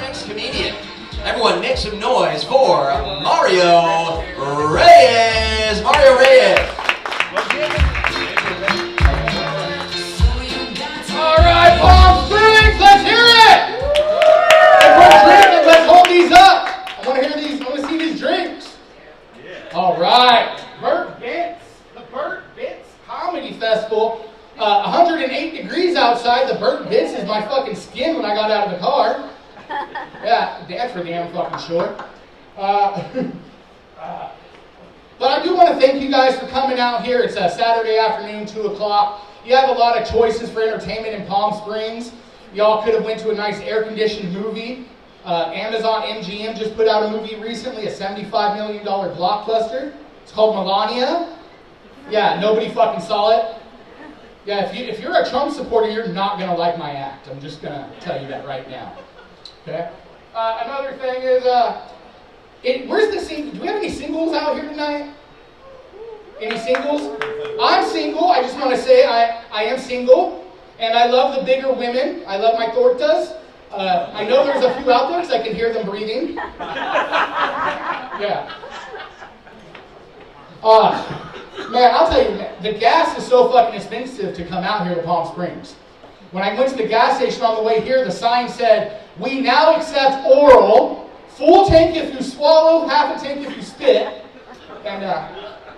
next comedian. Everyone make some noise for Mario Reyes. Mario Reyes. All right, Palm Springs, let's hear it. If we're drinking, let's hold these up. I want to hear these. I want to see these drinks. All right, Burt, the Burt Comedy Festival. 108 degrees outside. The Burt Bits is my fucking skin when I got out of the car. Yeah, that's for damn fucking sure. But I do want to thank you guys for coming out here. It's a Saturday afternoon, 2 o'clock. You have a lot of choices for entertainment in Palm Springs. Y'all could have went to a nice air-conditioned movie. Amazon MGM just put out a movie recently, a $75 million blockbuster. It's called Melania. Yeah, nobody fucking saw it. Yeah, if you're a Trump supporter, you're not going to like my act. I'm just going to tell you that right now. Okay? Another thing is, where's the single? Do we have any singles out here tonight? Any singles? I'm single. I just want to say I am single. And I love the bigger women. I love my tortas. I know there's a few out there because I can hear them breathing. Yeah. Man, I'll tell you, man, the gas is so fucking expensive to come out here to Palm Springs. When I went to the gas station on the way here, the sign said, "We now accept oral, full tank if you swallow, half a tank if you spit." And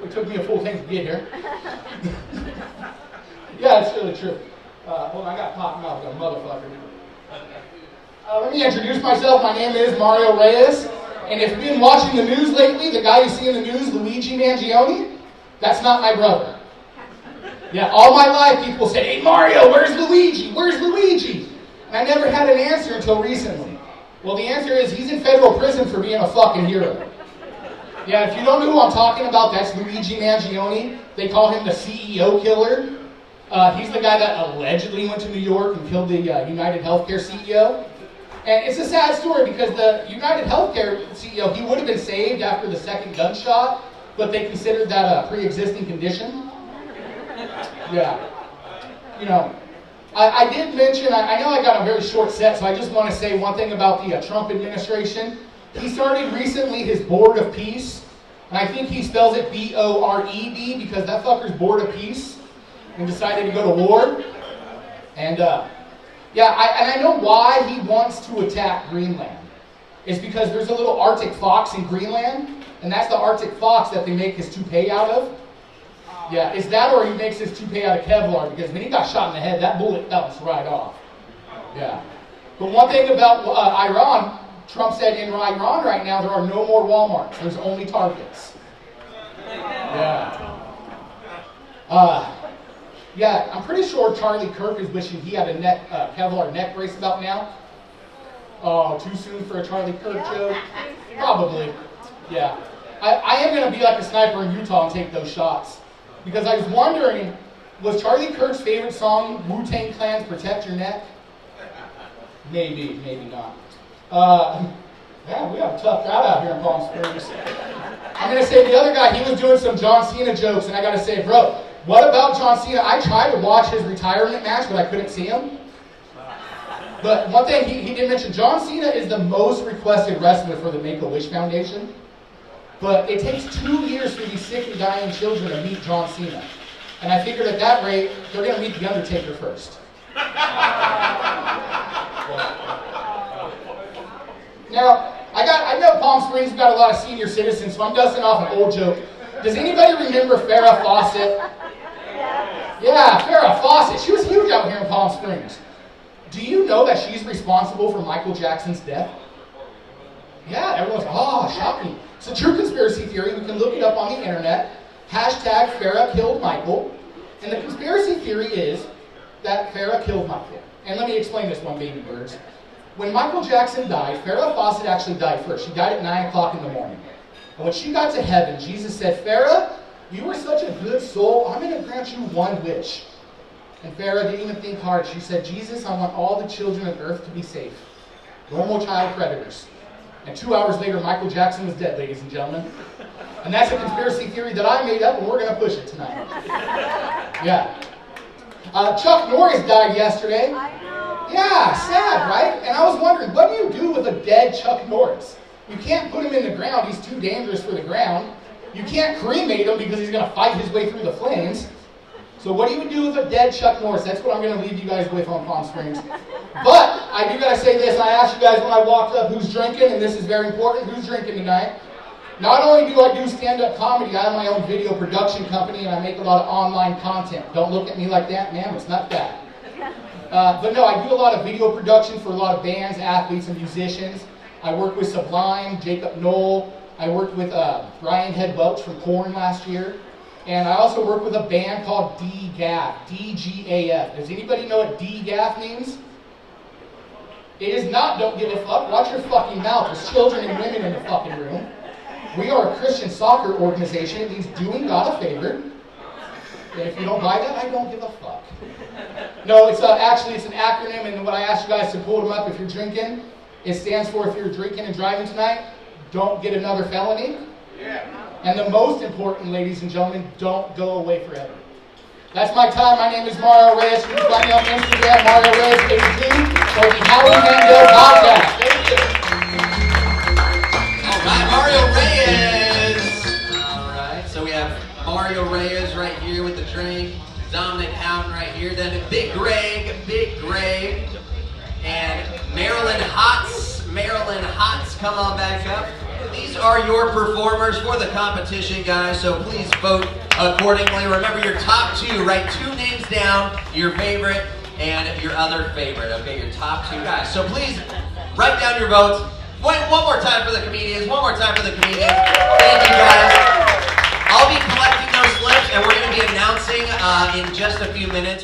it took me a full tank to get here. Yeah, it's really true. Well, I got popped out like a motherfucker. Let me introduce myself. My name is Mario Reyes. And if you've been watching the news lately, the guy you see in the news, Luigi Mangione, that's not my brother. Yeah, all my life people said, "Hey Mario, where's Luigi? Where's Luigi?" And I never had an answer until recently. Well, the answer is he's in federal prison for being a fucking hero. Yeah, if you don't know who I'm talking about, that's Luigi Mangione. They call him the CEO killer. He's the guy that allegedly went to New York and killed the United Healthcare CEO. And it's a sad story because the United Healthcare CEO, he would have been saved after the second gunshot, but they considered that a pre-existing condition. Yeah. You know, I did mention, I know I got a very short set, so I just want to say one thing about the Trump administration. He started recently his Board of Peace, and I think he spells it B-O-R-E-D because that fucker's bored of peace and decided to go to war. And I know why he wants to attack Greenland. It's because there's a little Arctic fox in Greenland, and that's the Arctic fox that they make his toupee out of. Yeah, it's that or he makes his toupee out of Kevlar, because when he got shot in the head, that bullet bounced right off. Yeah. But one thing about Iran, Trump said in Iran right now there are no more Walmarts. There's only Targets. Yeah. Yeah, I'm pretty sure Charlie Kirk is wishing he had a Kevlar neck brace about now. Oh, too soon for a Charlie Kirk joke? Probably. Yeah. I am going to be like a sniper in Utah and take those shots. Because I was wondering, was Charlie Kirk's favorite song Wu-Tang Clan's Protect Your Neck? Maybe, maybe not. Yeah, we have a tough crowd out here in Palm Springs. I'm going to say the other guy, he was doing some John Cena jokes, and I got to say, bro, what about John Cena? I tried to watch his retirement match, but I couldn't see him. But one thing he did mention, John Cena is the most requested wrestler for the Make-A-Wish Foundation. But it takes 2 years for these sick and dying children to meet John Cena. And I figured at that rate, they're going to meet The Undertaker first. Now, I know Palm Springs got a lot of senior citizens, so I'm dusting off an old joke. Does anybody remember Farrah Fawcett? Yeah, Farrah Fawcett. She was huge out here in Palm Springs. Do you know that she's responsible for Michael Jackson's death? Yeah, everyone's like, oh, shocking. It's a true conspiracy theory. We can look it up on the internet. Hashtag Farrah killed Michael. And the conspiracy theory is that Farrah killed Michael. And let me explain this one, baby birds. When Michael Jackson died, Farrah Fawcett actually died first. She died at 9 o'clock in the morning. And when she got to heaven, Jesus said, "Farrah, you were such a good soul. I'm going to grant you one wish." And Farrah didn't even think hard. She said, "Jesus, I want all the children of earth to be safe. No more child predators." And 2 hours later, Michael Jackson was dead, ladies and gentlemen. And that's a conspiracy theory that I made up, and we're going to push it tonight. Yeah. Chuck Norris died yesterday. Yeah, sad, right? And I was wondering, what do you do with a dead Chuck Norris? You can't put him in the ground. He's too dangerous for the ground. You can't cremate him because he's going to fight his way through the flames. So what do you do with a dead Chuck Norris? That's what I'm going to leave you guys with on Palm Springs. But I do got to say this. I asked you guys when I walked up who's drinking, and this is very important. Who's drinking tonight? Not only do I do stand-up comedy, I have my own video production company, and I make a lot of online content. Don't look at me like that, ma'am. It's not that. But no, I do a lot of video production for a lot of bands, athletes, and musicians. I work with Sublime, Jacob Knoll. I worked with Brian Head Welch from Korn last year. And I also work with a band called D-GAF, D-G-A-F. Does anybody know what D-GAF means? It is not don't give a fuck. Watch your fucking mouth. There's children and women in the fucking room. We are a Christian soccer organization. It means doing God a favor. And if you don't buy that, I don't give a fuck. No, it's actually it's an acronym, and what I asked you guys to pull them up if you're drinking, it stands for if you're drinking and driving tonight, don't get another felony. Yeah. And the most important, ladies and gentlemen, don't go away forever. That's my time. My name is Mario Reyes. You can find me on Instagram, Mario Reyes 82, or the Howie Mandel podcast. Thank you. All right, Mario Reyes. All right, so we have Mario Reyes right here with the drink. Dominic Houghton right here. Then Big Greg, and Marilyn Hotz, come on back up. These are your performers for the competition, guys, so please vote accordingly. Remember your top two, write two names down, your favorite and your other favorite, okay, your top two guys. So please write down your votes. Wait, one more time for the comedians, Thank you, guys. I'll be collecting those slips, and we're going to be announcing in just a few minutes.